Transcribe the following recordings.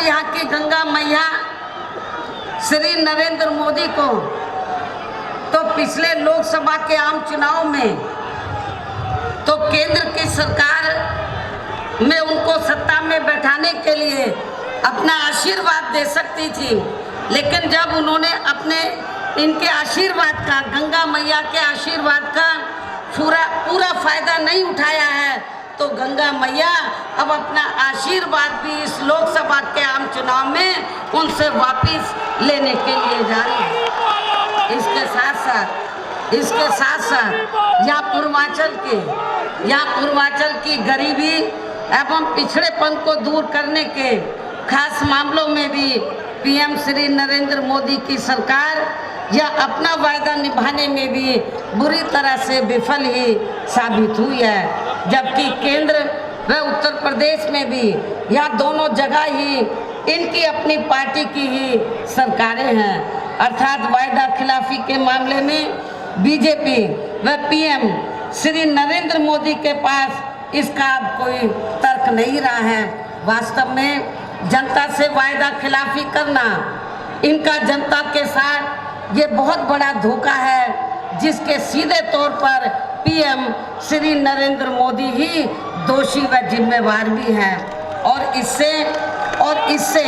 यहाँ की गंगा मैया श्री नरेंद्र मोदी को तो पिछले लोकसभा के आम चुनाव में तो केंद्र की सरकार में उनको सत्ता में बैठाने के लिए अपना आशीर्वाद दे सकती थी, लेकिन जब उन्होंने अपने इनके आशीर्वाद का, गंगा मैया के आशीर्वाद का पूरा फायदा नहीं उठाया है, तो गंगा मैया अब अपना आशीर्वाद भी इस लोकसभा के आम चुनाव में उनसे वापस लेने के लिए जा रही है। इसके साथ साथ यहाँ पूर्वांचल की गरीबी एवं पिछड़ेपन को दूर करने के खास मामलों में भी पीएम श्री नरेंद्र मोदी की सरकार यह अपना वायदा निभाने में भी बुरी तरह से विफल ही साबित हुई है, जबकि केंद्र व उत्तर प्रदेश में भी यह दोनों जगह ही इनकी अपनी पार्टी की ही सरकारें हैं। अर्थात वायदा खिलाफी के मामले में बीजेपी व पीएम श्री नरेंद्र मोदी के पास इसका अब कोई तर्क नहीं रहा है। वास्तव में जनता से वायदा खिलाफी करना इनका जनता के साथ ये बहुत बड़ा धोखा है, जिसके सीधे तौर पर पीएम श्री नरेंद्र मोदी ही दोषी व जिम्मेवार भी हैं और इससे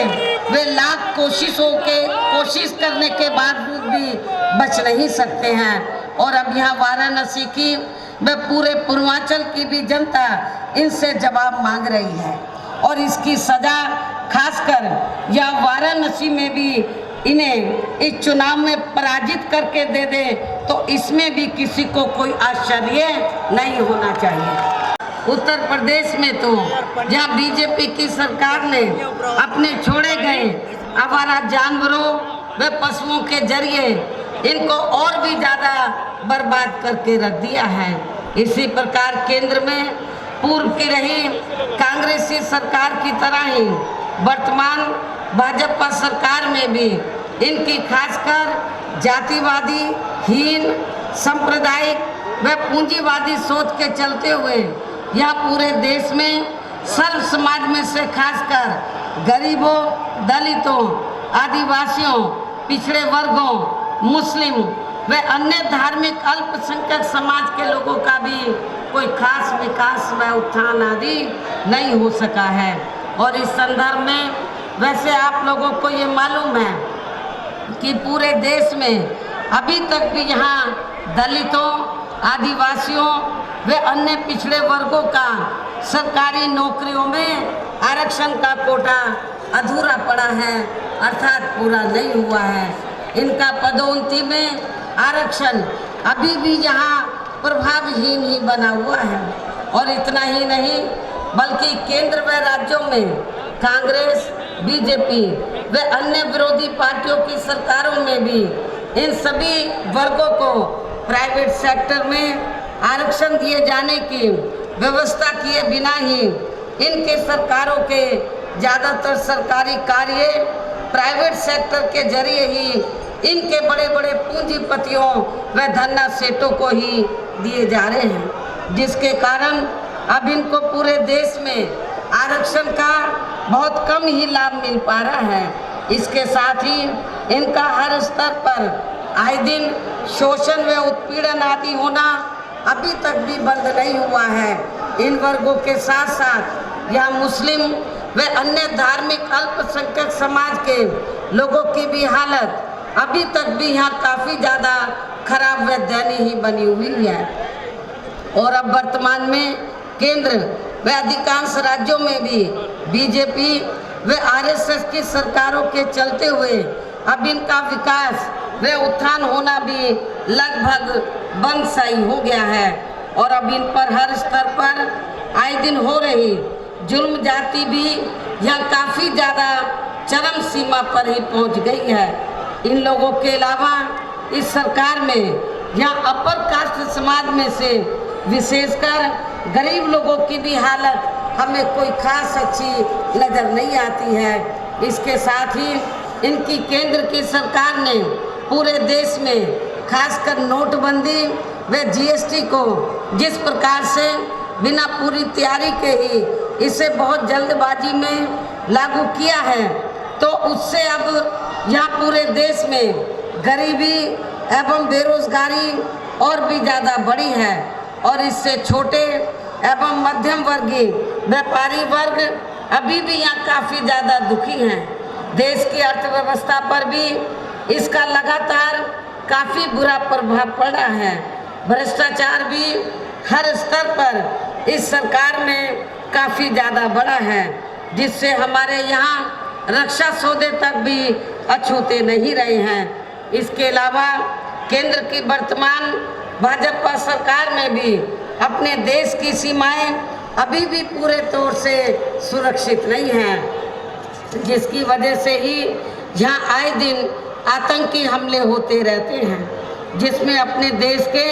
वे लाख कोशिश करने के बावजूद भी बच नहीं सकते हैं। और अब यहाँ वाराणसी की व पूरे पूर्वांचल की भी जनता इनसे जवाब मांग रही है और इसकी सजा खासकर यह वाराणसी में भी इन्हें इस चुनाव में पराजित करके दे दे तो इसमें भी किसी को कोई आश्चर्य नहीं होना चाहिए। उत्तर प्रदेश में तो जहाँ बीजेपी की सरकार ने अपने छोड़े गए आवारा जानवरों व पशुओं के जरिए इनको और भी ज़्यादा बर्बाद करके रख दिया है। इसी प्रकार केंद्र में पूर्व की रही कांग्रेसी सरकार की तरह ही वर्तमान भाजपा सरकार में भी इनकी खासकर जातिवादी, हीन, सांप्रदायिक व पूंजीवादी सोच के चलते हुए यह पूरे देश में सर्व समाज में से खासकर गरीबों, दलितों, आदिवासियों, पिछड़े वर्गों, मुस्लिम व अन्य धार्मिक अल्पसंख्यक समाज के लोगों का भी कोई खास विकास व उत्थान आदि नहीं हो सका है। और इस संदर्भ में वैसे आप लोगों को ये मालूम है कि पूरे देश में अभी तक भी यहाँ दलितों, आदिवासियों व अन्य पिछड़े वर्गों का सरकारी नौकरियों में आरक्षण का कोटा अधूरा पड़ा है, अर्थात पूरा नहीं हुआ है। इनका पदोन्नति में आरक्षण अभी भी यहाँ प्रभावहीन ही बना हुआ है। और इतना ही नहीं बल्कि केंद्र व राज्यों में कांग्रेस, बीजेपी व अन्य विरोधी पार्टियों की सरकारों में भी इन सभी वर्गों को प्राइवेट सेक्टर में आरक्षण दिए जाने की व्यवस्था किए बिना ही इनके सरकारों के ज़्यादातर सरकारी कार्य प्राइवेट सेक्टर के जरिए ही इनके बड़े बड़े पूंजीपतियों व धन्ना सेठों को ही दिए जा रहे हैं, जिसके कारण अब इनको पूरे देश में आरक्षण का बहुत कम ही लाभ मिल पा रहा है। इसके साथ ही इनका हर स्तर पर आए दिन शोषण व उत्पीड़न आदि होना अभी तक भी बंद नहीं हुआ है। इन वर्गों के साथ साथ यहाँ मुस्लिम व अन्य धार्मिक अल्पसंख्यक समाज के लोगों की भी हालत अभी तक भी यहाँ काफ़ी ज़्यादा खराब व दयनीय ही बनी हुई है। और अब वर्तमान में केंद्र व अधिकांश राज्यों में भी बीजेपी व आरएसएस की सरकारों के चलते हुए अब इनका विकास व उत्थान होना भी लगभग बंद सा ही हो गया है। और अब इन पर हर स्तर पर आए दिन हो रही जुल्म जाति भी यह काफ़ी ज़्यादा चरम सीमा पर ही पहुंच गई है। इन लोगों के अलावा इस सरकार में यहाँ अपर कास्ट समाज में से विशेषकर गरीब लोगों की भी हालत हमें कोई खास अच्छी नज़र नहीं आती है। इसके साथ ही इनकी केंद्र की सरकार ने पूरे देश में खासकर नोटबंदी व जीएसटी को जिस प्रकार से बिना पूरी तैयारी के ही इसे बहुत जल्दबाजी में लागू किया है, तो उससे अब यहाँ पूरे देश में गरीबी एवं बेरोजगारी और भी ज़्यादा बढ़ी है और इससे छोटे एवं मध्यम वर्गीय व्यापारी वर्ग अभी भी यहाँ काफ़ी ज़्यादा दुखी हैं। देश की अर्थव्यवस्था पर भी इसका लगातार काफ़ी बुरा प्रभाव पड़ा है। भ्रष्टाचार भी हर स्तर पर इस सरकार में काफ़ी ज़्यादा बढ़ा है, जिससे हमारे यहाँ रक्षा सौदे तक भी अछूते नहीं रहे हैं। इसके अलावा केंद्र की वर्तमान भाजपा सरकार में भी अपने देश की सीमाएं अभी भी पूरे तौर से सुरक्षित नहीं हैं, जिसकी वजह से ही यहाँ आए दिन आतंकी हमले होते रहते हैं, जिसमें अपने देश के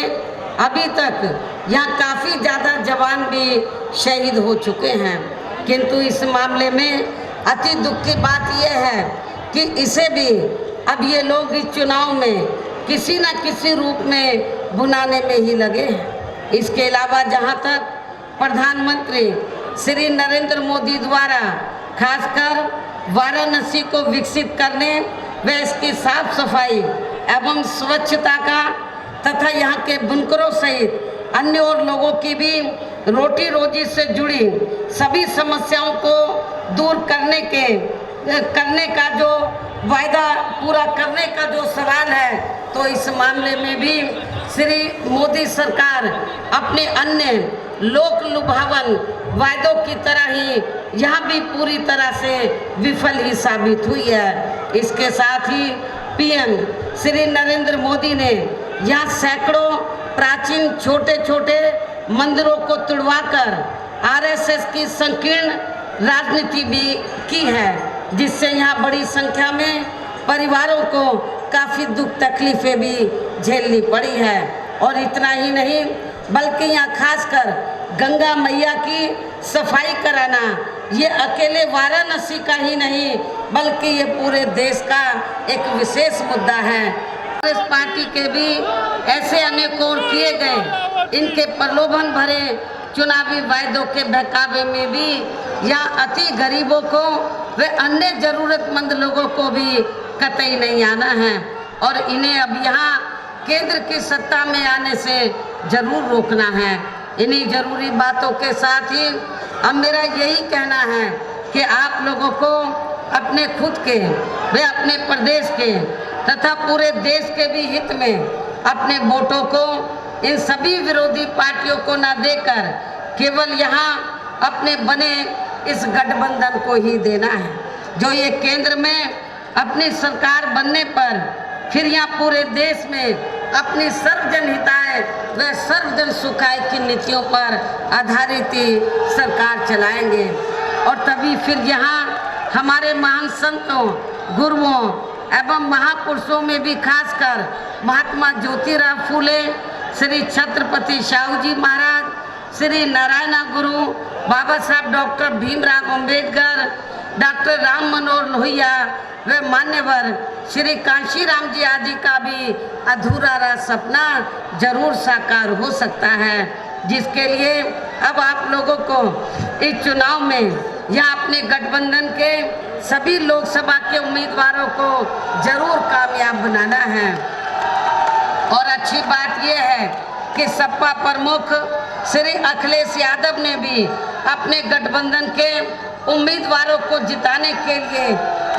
अभी तक यहाँ काफ़ी ज़्यादा जवान भी शहीद हो चुके हैं। किंतु इस मामले में अति दुख की बात यह है कि इसे भी अब ये लोग इस चुनाव में किसी न किसी रूप में भुनाने में ही लगे हैं। इसके अलावा जहाँ तक प्रधानमंत्री श्री नरेंद्र मोदी द्वारा खासकर वाराणसी को विकसित करने व इसकी साफ सफाई एवं स्वच्छता का तथा यहाँ के बुनकरों सहित अन्य और लोगों की भी रोटी रोजी से जुड़ी सभी समस्याओं को दूर करने का जो वायदा पूरा करने का जो सवाल है, तो इस मामले में भी श्री मोदी सरकार अपने अन्य लोक लुभावन वायदों की तरह ही यहाँ भी पूरी तरह से विफल ही साबित हुई है। इसके साथ ही पीएम श्री नरेंद्र मोदी ने यहाँ सैकड़ों प्राचीन छोटे छोटे मंदिरों को तुड़वाकर आरएसएस की संकीर्ण राजनीति भी की है, जिससे यहाँ बड़ी संख्या में परिवारों को काफ़ी दुख तकलीफें भी झेलनी पड़ी है। और इतना ही नहीं बल्कि यहाँ खासकर गंगा मैया की सफाई कराना ये अकेले वाराणसी का ही नहीं बल्कि ये पूरे देश का एक विशेष मुद्दा है। कांग्रेस पार्टी के भी ऐसे अनेक और किए गए इनके प्रलोभन भरे चुनावी वायदों के बहकावे में भी यहाँ अति गरीबों को व अन्य जरूरतमंद लोगों को भी कतई नहीं आना है और इन्हें अब यहाँ केंद्र की सत्ता में आने से जरूर रोकना है। इन्हीं जरूरी बातों के साथ ही अब मेरा यही कहना है कि आप लोगों को अपने खुद के व अपने प्रदेश के तथा पूरे देश के भी हित में अपने वोटों को इन सभी विरोधी पार्टियों को न देकर केवल यहाँ अपने बने इस गठबंधन को ही देना है, जो ये केंद्र में अपनी सरकार बनने पर फिर यहाँ पूरे देश में अपनी सर्वजन हिताय व सर्वजन सुखाय की नीतियों पर आधारित ही सरकार चलाएंगे। और तभी फिर यहाँ हमारे महान संतों, गुरुओं एवं महापुरुषों में भी खासकर महात्मा ज्योतिराव फूले, श्री छत्रपति शाहू जी महाराज, श्री नारायण गुरु, बाबा साहब डॉक्टर भीमराव अंबेडकर, डॉक्टर राम मनोहर लोहिया व मान्यवर श्री कांशीराम जी आदि का भी अधूरा रहा सपना जरूर साकार हो सकता है, जिसके लिए अब आप लोगों को इस चुनाव में या अपने गठबंधन के सभी लोकसभा के उम्मीदवारों को जरूर कामयाब बनाना है। और अच्छी बात यह है कि सपा प्रमुख श्री अखिलेश यादव ने भी अपने गठबंधन के उम्मीदवारों को जिताने के लिए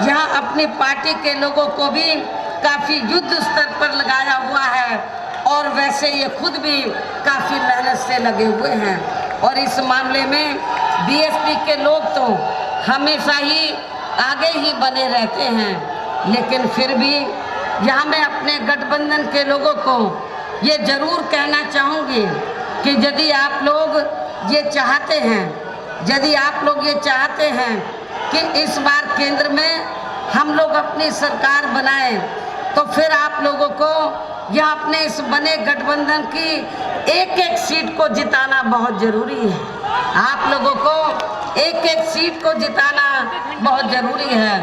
यहाँ अपनी पार्टी के लोगों को भी काफ़ी युद्ध स्तर पर लगाया हुआ है और वैसे ये खुद भी काफ़ी मेहनत से लगे हुए हैं। और इस मामले में बीएसपी के लोग तो हमेशा ही आगे ही बने रहते हैं, लेकिन फिर भी यहाँ मैं अपने गठबंधन के लोगों को ये ज़रूर कहना चाहूँगी कि यदि आप लोग ये चाहते हैं, यदि आप लोग ये चाहते हैं कि इस बार केंद्र में हम लोग अपनी सरकार बनाएं, तो फिर आप लोगों को यह अपने इस बने गठबंधन की एक एक सीट को जिताना बहुत ज़रूरी है। आप लोगों को एक एक सीट को जिताना बहुत ज़रूरी है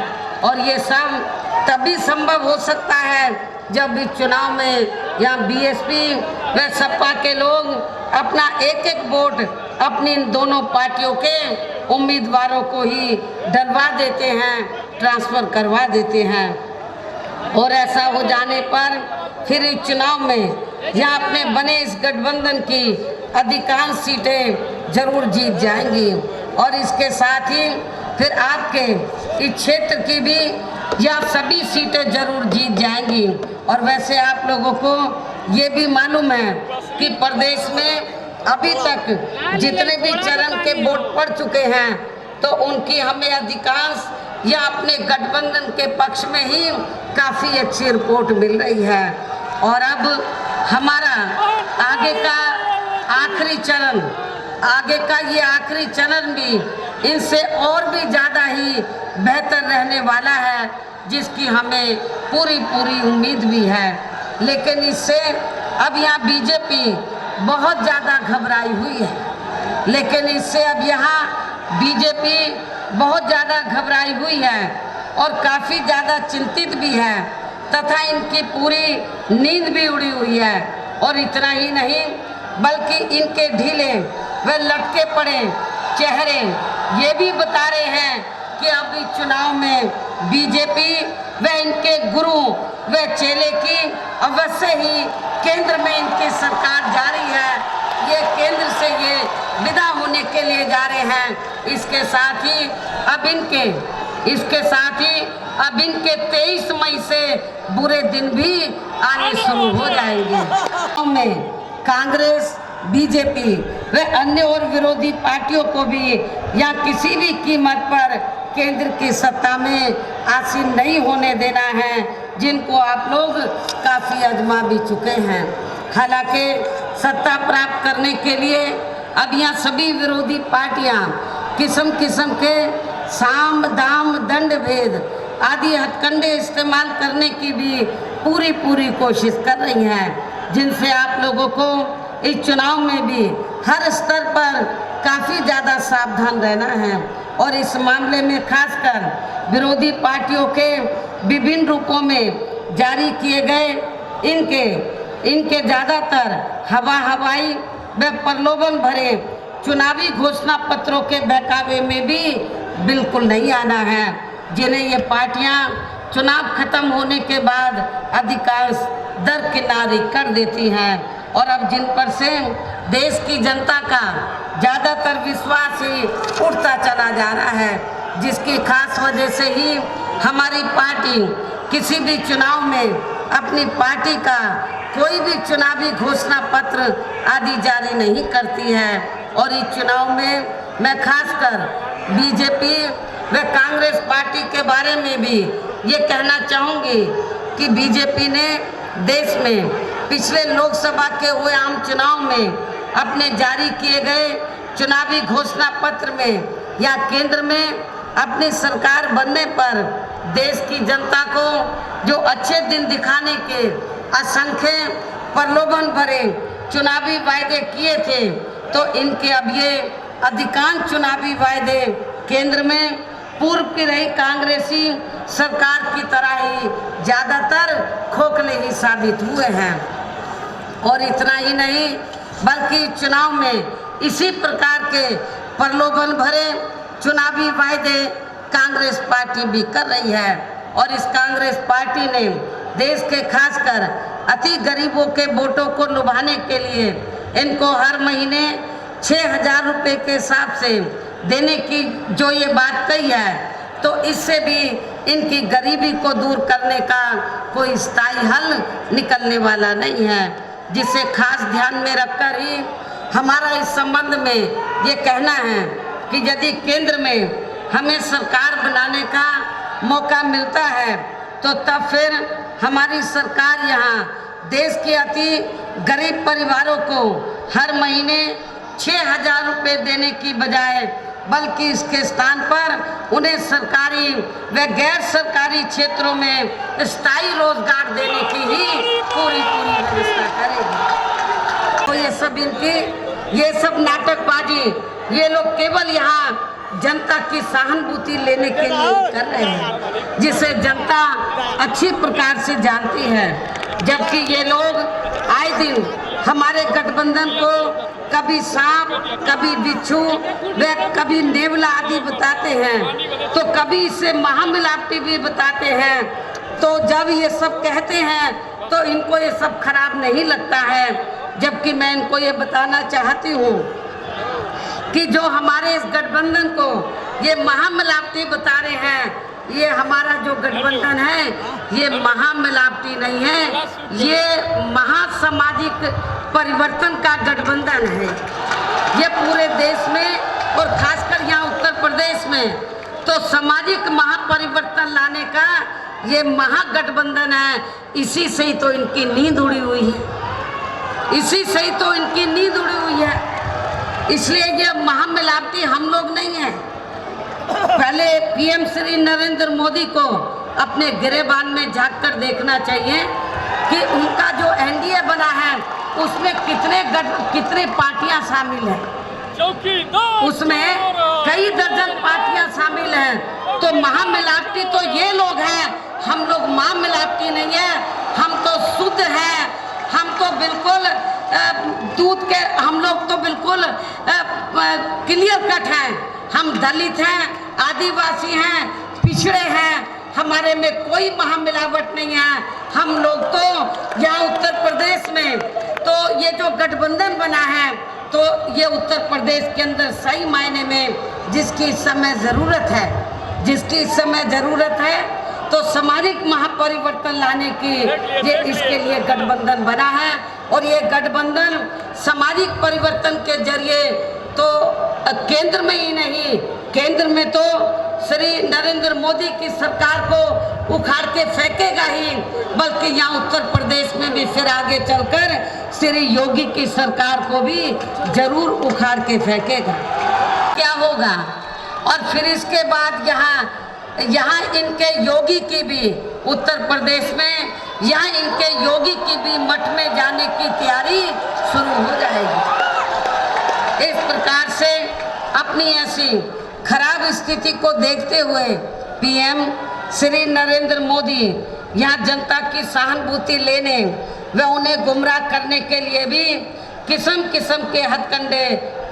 और ये सब तभी संभव हो सकता है जब इस चुनाव में यहाँ बीएसपी व सपा के लोग अपना एक एक वोट अपनी इन दोनों पार्टियों के उम्मीदवारों को ही डलवा देते हैं, ट्रांसफ़र करवा देते हैं। और ऐसा हो जाने पर फिर इस चुनाव में यहाँ अपने बने इस गठबंधन की अधिकांश सीटें जरूर जीत जाएंगी। और इसके साथ ही फिर आपके इस क्षेत्र की भी यह सभी सीटें जरूर जीत जाएंगी। और वैसे आप लोगों को ये भी मालूम है कि प्रदेश में अभी तक जितने भी चरण के वोट पड़ चुके हैं तो उनकी हमें अधिकांश या अपने गठबंधन के पक्ष में ही काफ़ी अच्छी रिपोर्ट मिल रही है। और अब हमारा आगे का आखिरी चरण भी इनसे और भी ज़्यादा ही बेहतर रहने वाला है, जिसकी हमें पूरी उम्मीद भी है। लेकिन इससे अब यहाँ बीजेपी बहुत ज़्यादा घबराई हुई है, बहुत ज़्यादा घबराई हुई है और काफ़ी ज़्यादा चिंतित भी है तथा इनकी पूरी नींद भी उड़ी हुई है। और इतना ही नहीं बल्कि इनके ढीले व लटके पड़े चेहरे ये भी बता रहे हैं कि अब इस चुनाव में बीजेपी व इनके गुरु व चेले की अवश्य ही केंद्र में इनकी सरकार जा रही है, ये केंद्र से ये विदा होने के लिए जा रहे हैं। इसके साथ ही अब इनके 23 मई से बुरे दिन भी आने शुरू हो जाएंगे। में कांग्रेस, बीजेपी व अन्य और विरोधी पार्टियों को भी या किसी भी कीमत पर केंद्र की सत्ता में आसीन नहीं होने देना है, जिनको आप लोग काफ़ी आजमा भी चुके हैं। हालांकि सत्ता प्राप्त करने के लिए अब यहाँ सभी विरोधी पार्टियाँ किस्म के साम दाम दंड भेद आदि हथकंडे इस्तेमाल करने की भी पूरी कोशिश कर रही हैं, जिनसे आप लोगों को इस चुनाव में भी हर स्तर पर काफ़ी ज़्यादा सावधान रहना है। और इस मामले में खासकर विरोधी पार्टियों के विभिन्न रूपों में जारी किए गए इनके ज़्यादातर हवाई व प्रलोभन भरे चुनावी घोषणा पत्रों के बहकावे में भी बिल्कुल नहीं आना है, जिन्हें ये पार्टियां चुनाव खत्म होने के बाद अधिकांश दरकिनारी कर देती हैं। और अब जिन पर से देश की जनता का ज़्यादातर विश्वास ही उठता चला जा रहा है, जिसकी खास वजह से ही हमारी पार्टी किसी भी चुनाव में अपनी पार्टी का कोई भी चुनावी घोषणा पत्र आदि जारी नहीं करती है। और इस चुनाव में मैं खासकर बीजेपी व कांग्रेस पार्टी के बारे में भी ये कहना चाहूँगी कि बीजेपी ने देश में पिछले लोकसभा के हुए आम चुनाव में अपने जारी किए गए चुनावी घोषणा पत्र में या केंद्र में अपनी सरकार बनने पर देश की जनता को जो अच्छे दिन दिखाने के असंख्य प्रलोभन भरे चुनावी वायदे किए थे, तो इनके अब ये अधिकांश चुनावी वायदे केंद्र में पूर्व की रही कांग्रेसी सरकार की तरह ही ज़्यादातर खोखले ही साबित हुए हैं। और इतना ही नहीं बल्कि चुनाव में इसी प्रकार के प्रलोभन भरे चुनावी वायदे कांग्रेस पार्टी भी कर रही है। और इस कांग्रेस पार्टी ने देश के खासकर अति गरीबों के वोटों को लुभाने के लिए इनको हर महीने 6,000 रुपये के हिसाब से देने की जो ये बात कही है, तो इससे भी इनकी गरीबी को दूर करने का कोई स्थायी हल निकलने वाला नहीं है, जिसे खास ध्यान में रखकर ही हमारा इस संबंध में ये कहना है कि यदि केंद्र में हमें सरकार बनाने का मौका मिलता है तो तब फिर हमारी सरकार यहाँ देश के अति गरीब परिवारों को हर महीने 6,000 रुपये देने की बजाय बल्कि इसके स्थान पर उन्हें सरकारी व गैर सरकारी क्षेत्रों में स्थायी रोजगार देने की ही पूरी व्यवस्था करेगी। तो ये सब नाटकबाजी ये लोग केवल यहाँ जनता की सहानुभूति लेने के लिए कर रहे हैं, जिसे जनता अच्छी प्रकार से जानती है। जबकि ये लोग आए दिन हमारे गठबंधन को कभी सांप, कभी बिच्छू व कभी नेवला आदि बताते हैं, तो कभी इसे महामिलावटी भी बताते हैं। तो जब ये सब कहते हैं तो इनको ये सब खराब नहीं लगता है, जबकि मैं इनको ये बताना चाहती हूँ कि जो हमारे इस गठबंधन को ये महामिलावटी बता रहे हैं, ये हमारा जो गठबंधन है ये महामिलावटी नहीं है, ये महासामाजिक परिवर्तन का गठबंधन है। ये पूरे देश में और खासकर यहाँ उत्तर प्रदेश में तो सामाजिक महापरिवर्तन लाने का ये महागठबंधन है। इसी से ही तो इनकी नींद उड़ी हुई है, इसी से ही तो इनकी नींद उड़ी हुई है। इसलिए ये महामिलावटी हम लोग नहीं हैं। पहले पीएम श्री नरेंद्र मोदी को अपने गिरेबान में झांक कर देखना चाहिए कि उनका जो एनडीए बना है उसमें कितने पार्टियां शामिल हैं। उसमें कई दर्जन पार्टियां शामिल हैं। तो महामिलावटी तो ये लोग हैं, हम लोग महामिलावटी नहीं है। हम तो शुद्ध हैं, हम तो बिल्कुल दूध के, हम लोग तो बिल्कुल क्लियर कट हैं। हम दलित हैं, आदिवासी हैं, पिछड़े हैं, हमारे में कोई महामिलावट नहीं है। हम लोग तो यहाँ उत्तर प्रदेश में तो ये जो गठबंधन बना है तो ये उत्तर प्रदेश के अंदर सही मायने में जिसकी इस समय ज़रूरत है, जिसकी इस समय ज़रूरत है, तो सामाजिक महापरिवर्तन लाने की ये इसके लिए गठबंधन बना है। और ये गठबंधन सामाजिक परिवर्तन के जरिए तो केंद्र में ही नहीं, केंद्र में तो श्री नरेंद्र मोदी की सरकार को उखाड़ के फेंकेगा ही, बल्कि यहाँ उत्तर प्रदेश में भी फिर आगे चलकर श्री योगी की सरकार को भी जरूर उखाड़ के फेंकेगा। क्या होगा? और फिर इसके बाद यहाँ इनके योगी की भी उत्तर प्रदेश में यहाँ इनके योगी की भी मठ में जाने की तैयारी शुरू हो जाएगी। इस प्रकार से अपनी ऐसी खराब स्थिति को देखते हुए पीएम श्री नरेंद्र मोदी यहाँ जनता की सहानुभूति लेने व उन्हें गुमराह करने के लिए भी किस्म किस्म के हथकंडे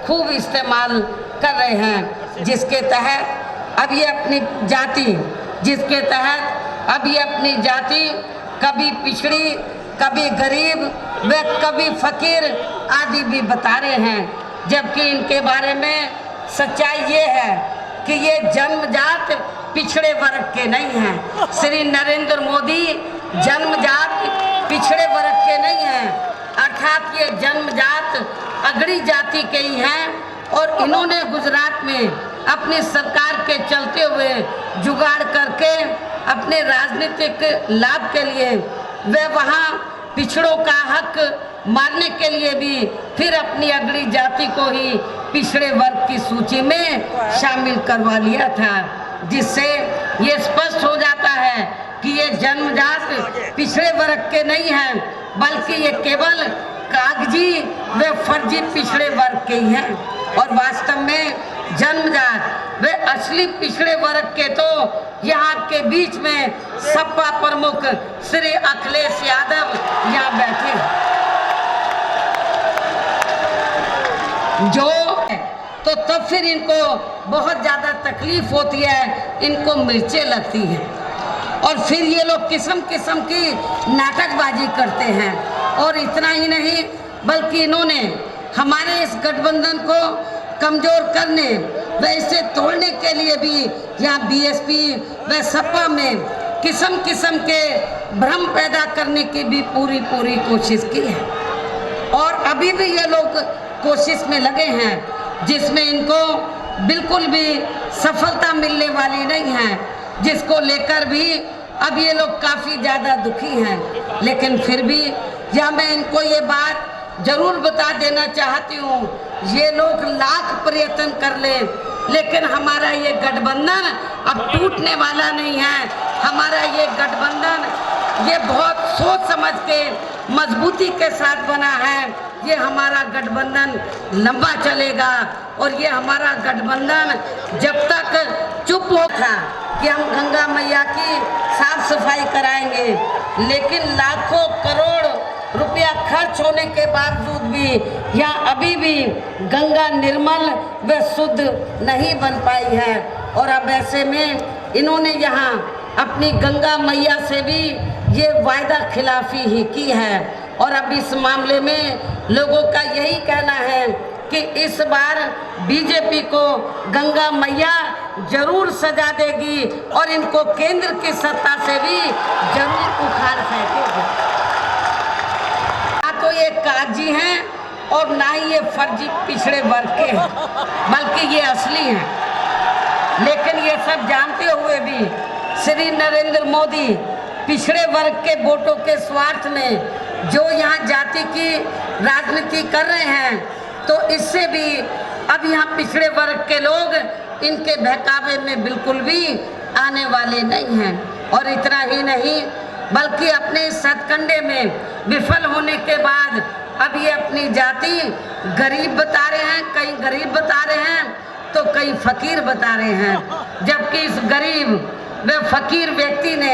खूब इस्तेमाल कर रहे हैं, जिसके तहत अब ये अपनी जाति कभी पिछड़ी, कभी गरीब व कभी फकीर आदि भी बता रहे हैं। जबकि इनके बारे में सच्चाई ये है कि ये जन्मजात पिछड़े वर्ग के नहीं हैं। श्री नरेंद्र मोदी जन्मजात पिछड़े वर्ग के नहीं हैं, अर्थात ये जन्मजात अगड़ी जाति के ही हैं। और इन्होंने गुजरात में अपनी सरकार के चलते हुए जुगाड़ करके अपने राजनीतिक लाभ के लिए वे वहाँ पिछड़ों का हक मारने के लिए भी फिर अपनी अगड़ी जाति को ही पिछड़े वर्ग की सूची में शामिल करवा लिया था, जिससे ये स्पष्ट हो जाता है कि ये जन्मजात पिछड़े वर्ग के नहीं हैं, बल्कि ये केवल कागजी व फर्जी पिछड़े वर्ग के ही हैं। और वास्तव में जन्मजात वे असली पिछड़े वर्ग के तो यहाँ के बीच में सपा प्रमुख श्री अखिलेश यादव यहाँ बैठे हैं। जो तो तब फिर इनको बहुत ज़्यादा तकलीफ होती है, इनको मिर्चें लगती हैं और फिर ये लोग किस्म किस्म की नाटकबाजी करते हैं। और इतना ही नहीं, बल्कि इन्होंने हमारे इस गठबंधन को कमज़ोर करने व इसे तोड़ने के लिए भी यहाँ बीएसपी व सपा में किस्म किस्म के भ्रम पैदा करने की भी पूरी कोशिश की है। और अभी भी ये लोग कोशिश में लगे हैं, जिसमें इनको बिल्कुल भी सफलता मिलने वाली नहीं है, जिसको लेकर भी अब ये लोग काफ़ी ज़्यादा दुखी हैं। लेकिन फिर भी या मैं इनको ये बात जरूर बता देना चाहती हूँ, ये लोग लाख प्रयत्न कर ले, लेकिन हमारा ये गठबंधन अब टूटने वाला नहीं है। हमारा ये गठबंधन ये बहुत सोच समझ के मजबूती के साथ बना है। ये हमारा गठबंधन लंबा चलेगा और ये हमारा गठबंधन जब तक चुप होगा कि हम गंगा मैया की साफ सफाई कराएंगे, लेकिन लाखों करोड़ रुपया खर्च होने के बावजूद भी यहाँ अभी भी गंगा निर्मल व शुद्ध नहीं बन पाई है। और अब ऐसे में इन्होंने यहाँ अपनी गंगा मैया से भी ये वायदा खिलाफी ही की है। और अब इस मामले में लोगों का यही कहना है कि इस बार बीजेपी को गंगा मैया जरूर सजा देगी और इनको केंद्र की सत्ता से भी जरूर उखाड़ फेंकेगी। ना तो ये कागजी हैं और ना ही ये फर्जी पिछड़े वर्ग के हैं, बल्कि ये असली हैं। लेकिन ये सब जानते हुए भी श्री नरेंद्र मोदी पिछड़े वर्ग के वोटों के स्वार्थ में जो यहाँ जाति की राजनीति कर रहे हैं, तो इससे भी अब यहाँ पिछड़े वर्ग के लोग इनके बहकावे में बिल्कुल भी आने वाले नहीं हैं। और इतना ही नहीं, बल्कि अपने इस हथकंडे में विफल होने के बाद अब ये अपनी जाति गरीब बता रहे हैं, कई गरीब बता रहे हैं तो कई फकीर बता रहे हैं। जबकि इस गरीब व फकीर व्यक्ति ने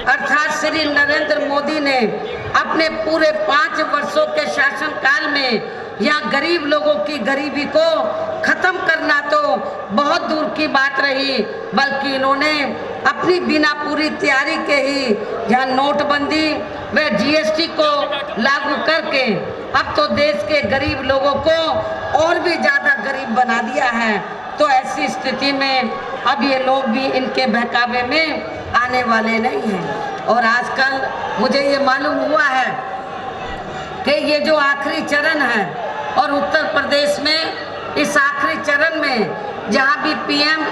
अर्थात श्री नरेंद्र मोदी ने अपने पूरे 5 वर्षों के शासनकाल में यहाँ गरीब लोगों की गरीबी को खत्म करना तो बहुत दूर की बात रही, बल्कि इन्होंने अपनी बिना पूरी तैयारी के ही यहाँ नोटबंदी व जीएसटी को लागू करके अब तो देश के गरीब लोगों को और भी ज़्यादा गरीब बना दिया है। तो ऐसी स्थिति में अब ये लोग भी इनके बहकावे में आने वाले नहीं हैं। और आजकल मुझे ये मालूम हुआ है कि ये जो आखिरी चरण है और उत्तर प्रदेश में इस आखिरी चरण में जहाँ भी पीएम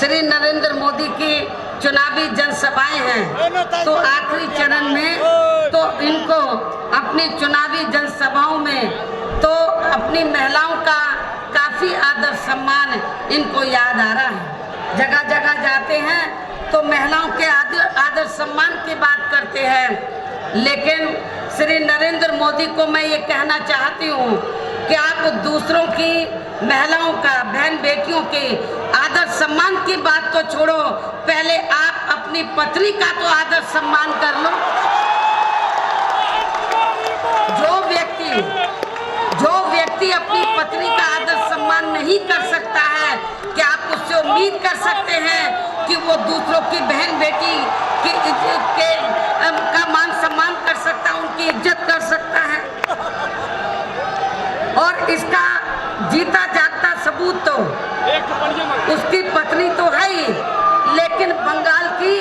श्री नरेंद्र मोदी की चुनावी जनसभाएं हैं, तो आखिरी चरण में तो इनको अपनी चुनावी जनसभाओं में तो अपनी महिलाओं का काफ़ी आदर सम्मान इनको याद आ रहा है। जगह जगह जाते हैं तो महिलाओं के आदर सम्मान की बात करते हैं। लेकिन श्री नरेंद्र मोदी को मैं ये कहना चाहती हूँ कि आप दूसरों की महिलाओं का, बहन बेटियों के आदर सम्मान की बात तो छोड़ो, पहले आप अपनी पत्नी का तो आदर सम्मान कर लो। जो व्यक्ति अपनी पत्नी का आदर सम्मान नहीं कर सकता है, क्या आप उससे उम्मीद कर सकते हैं कि वो दूसरों की बहन बेटी का मान सम्मान कर सकता है, उनकी इज्जत कर सकता है? और इसका जीता जागता सबूत तो उसकी पत्नी तो है ही, लेकिन बंगाल की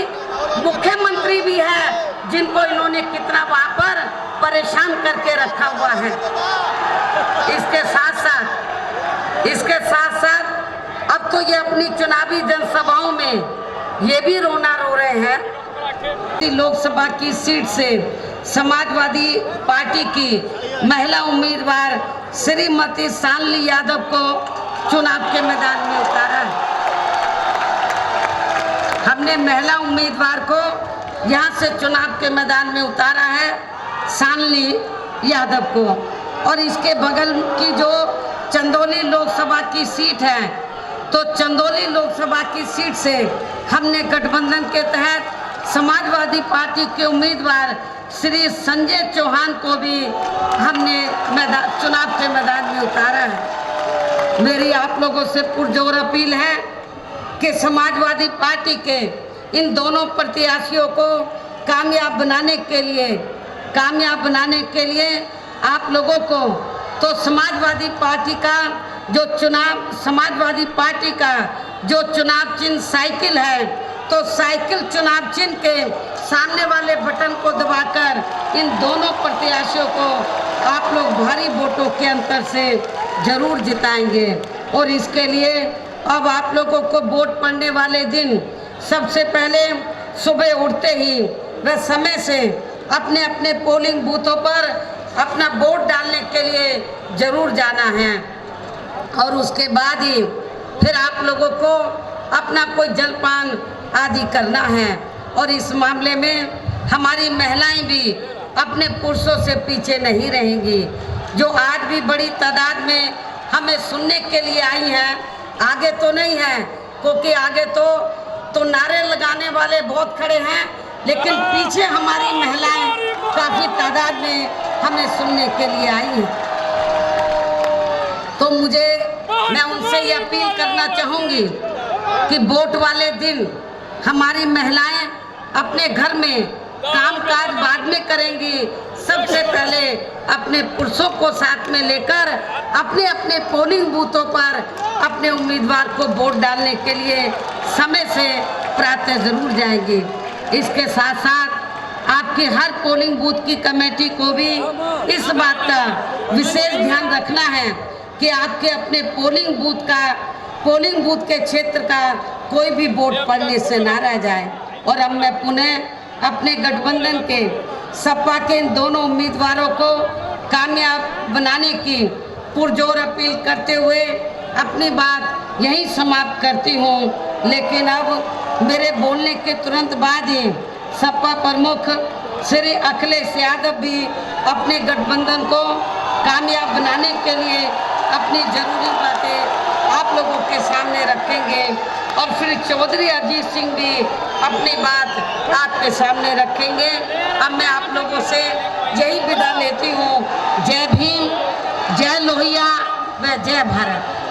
मुख्यमंत्री भी है, जिनको इन्होंने कितना वहां पर परेशान करके रखा हुआ है। इसके साथ साथ अब तो ये अपनी चुनावी जनसभाओं में ये भी रोना रो रहे हैं। लोकसभा की सीट से समाजवादी पार्टी की महिला उम्मीदवार श्रीमती शालिनी यादव को चुनाव के मैदान में उतारा है। हमने महिला उम्मीदवार को यहाँ से चुनाव के मैदान में उतारा है, शालिनी यादव को। और इसके बगल की जो चंदौली लोकसभा की सीट है, तो चंदौली लोकसभा की सीट से हमने गठबंधन के तहत समाजवादी पार्टी के उम्मीदवार श्री संजय चौहान को भी हमने चुनाव के मैदान में उतारा है। मेरी आप लोगों से पुरजोर अपील है कि समाजवादी पार्टी के इन दोनों प्रत्याशियों को कामयाब बनाने के लिए आप लोगों को तो समाजवादी पार्टी का जो चुनाव चिन्ह साइकिल है, तो साइकिल चुनाव चिन्ह के सामने वाले बटन को दबाकर इन दोनों प्रत्याशियों को आप लोग भारी वोटों के अंतर से जरूर जिताएंगे। और इसके लिए अब आप लोगों को वोट पड़ने वाले दिन सबसे पहले सुबह उठते ही व समय से अपने अपने पोलिंग बूथों पर अपना वोट डालने के लिए जरूर जाना है। और उसके बाद ही फिर आप लोगों को अपना कोई जलपान आदि करना है। और इस मामले में हमारी महिलाएं भी अपने पुरुषों से पीछे नहीं रहेंगी, जो आज भी बड़ी तादाद में हमें सुनने के लिए आई हैं। आगे तो नहीं है, क्योंकि आगे तो नारे लगाने वाले बहुत खड़े हैं, लेकिन पीछे हमारी महिलाएं काफी तादाद में हमें सुनने के लिए आई हैं। तो मैं उनसे ये अपील करना चाहूंगी कि वोट वाले दिन हमारी महिलाएं अपने घर में कामकाज बाद में करेंगी, सबसे पहले अपने पुरुषों को साथ में लेकर अपने अपने पोलिंग बूथों पर अपने उम्मीदवार को वोट डालने के लिए समय से प्रातः जरूर जाएंगी। इसके साथ साथ आपकी हर पोलिंग बूथ की कमेटी को भी इस बात का विशेष ध्यान रखना है कि आपके अपने पोलिंग बूथ के क्षेत्र का कोई भी वोट पड़ने से ना रह जाए। और अब मैं पुनः अपने गठबंधन के सपा के इन दोनों उम्मीदवारों को कामयाब बनाने की पुरजोर अपील करते हुए अपनी बात यहीं समाप्त करती हूँ। लेकिन अब मेरे बोलने के तुरंत बाद ही सपा प्रमुख श्री अखिलेश यादव भी अपने गठबंधन को कामयाब बनाने के लिए अपनी जरूरी बातें आप लोगों के सामने रखेंगे और फिर चौधरी अजीत सिंह भी अपनी बात आपके सामने रखेंगे। अब मैं आप लोगों से यही विदा लेती हूँ। जय भीम, जय लोहिया व जय भारत।